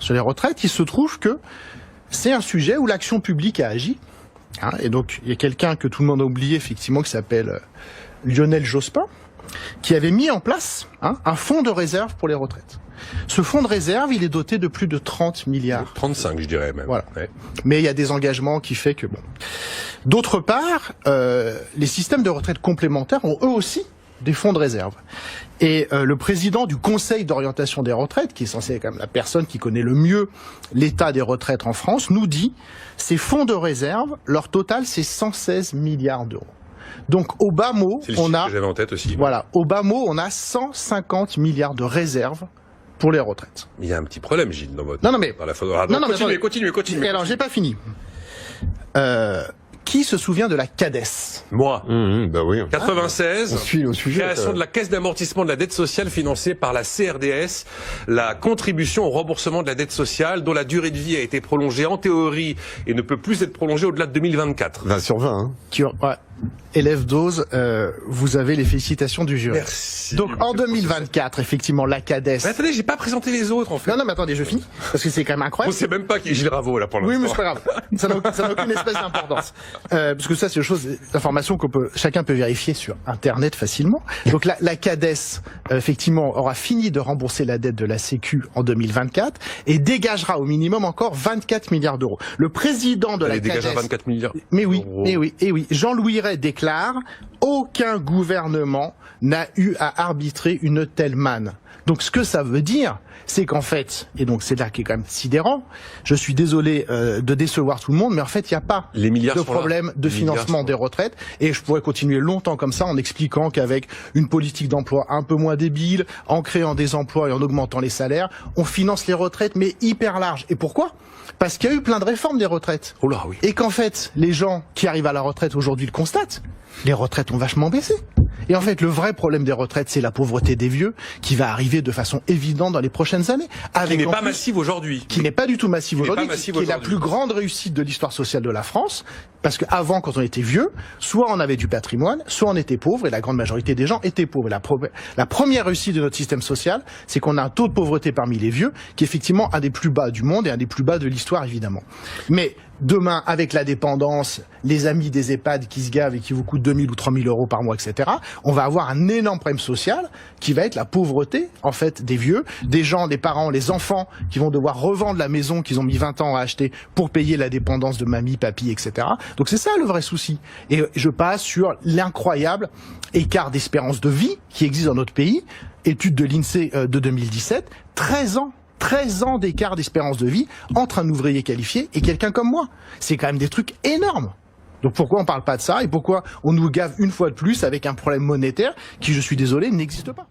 sur les retraites, il se trouve que c'est un sujet où l'action publique a agi. Hein, et donc, il y a quelqu'un que tout le monde a oublié, effectivement, qui s'appelle Lionel Jospin, qui avait mis en place un fonds de réserve pour les retraites. Ce fonds de réserve, il est doté de plus de 30 milliards. 35, je dirais même. Voilà. Ouais. Mais il y a des engagements qui fait que bon. D'autre part, les systèmes de retraite complémentaires ont eux aussi des fonds de réserve. Et le président du Conseil d'orientation des retraites, qui est censé être quand même la personne qui connaît le mieux l'état des retraites en France, nous dit ces fonds de réserve, leur total c'est 116 milliards d'euros. Donc au bas mot, on a, j'avais en tête aussi. Voilà, au bas mot, on a 150 milliards de réserves pour les retraites. Il y a un petit problème, Gilles, dans votre. Non, mais. Dans la photo. Ah, non, continuez. Et alors, j'ai pas fini. Qui se souvient de la CADES? Moi. Bah oui. 96. On suit au sujet. Création de la caisse d'amortissement de la dette sociale financée par la CRDS. La contribution au remboursement de la dette sociale, dont la durée de vie a été prolongée en théorie et ne peut plus être prolongée au-delà de 2024. 20 sur 20, hein. Ouais. Élève dose, vous avez les félicitations du jury. Merci. Donc en 2024, effectivement, la CADES... Mais attendez, j'ai pas présenté les autres en fait. Non, mais attendez, je finis, parce que c'est quand même On incroyable. sait même pas qui est Gilles Ravaud là pour l'instant. Oui, mais c'est pas grave. Ça n'a aucune espèce d'importance. Parce que ça, c'est une chose, information chacun peut vérifier sur Internet facilement. Donc la CADES, effectivement, aura fini de rembourser la dette de la Sécu en 2024 et dégagera au minimum encore 24 milliards d'euros. Le président de la CADES... dégagera 24 milliards. Mais oui, Jean-Louis Ray déclare « Aucun gouvernement n'a eu à arbitrer une telle manne ». Donc ce que ça veut dire, c'est qu'en fait, et donc c'est là qui est quand même sidérant, je suis désolé de décevoir tout le monde, mais en fait il n'y a pas de problème de financement des retraites, et je pourrais continuer longtemps comme ça en expliquant qu'avec une politique d'emploi un peu moins débile, en créant des emplois et en augmentant les salaires, on finance les retraites mais hyper large. Et pourquoi ? Parce qu'il y a eu plein de réformes des retraites. Oh là, oui. Et qu'en fait, les gens qui arrivent à la retraite aujourd'hui le constatent. Les retraites ont vachement baissé. Et en fait, le vrai problème des retraites, c'est la pauvreté des vieux, qui va arriver de façon évidente dans les prochaines années. Qui n'est pas massive aujourd'hui. Qui n'est pas du tout massive aujourd'hui, qui est la plus grande réussite de l'histoire sociale de la France. Parce qu'avant, quand on était vieux, soit on avait du patrimoine, soit on était pauvre, et la grande majorité des gens étaient pauvres. Et la première réussite de notre système social, c'est qu'on a un taux de pauvreté parmi les vieux, qui est effectivement un des plus bas du monde et un des plus bas de l'histoire, évidemment. Mais demain, avec la dépendance, les amis des EHPAD qui se gavent et qui vous coûtent 2000 ou 3000 euros par mois, etc., on va avoir un énorme problème social qui va être la pauvreté, en fait, des vieux, des gens, des parents, les enfants qui vont devoir revendre la maison qu'ils ont mis 20 ans à acheter pour payer la dépendance de mamie, papy, etc. Donc c'est ça le vrai souci. Et je passe sur l'incroyable écart d'espérance de vie qui existe dans notre pays. Étude de l'INSEE de 2017, 13 ans d'écart d'espérance de vie entre un ouvrier qualifié et quelqu'un comme moi. C'est quand même des trucs énormes. Donc pourquoi on parle pas de ça et pourquoi on nous gave une fois de plus avec un problème monétaire qui, je suis désolé, n'existe pas ?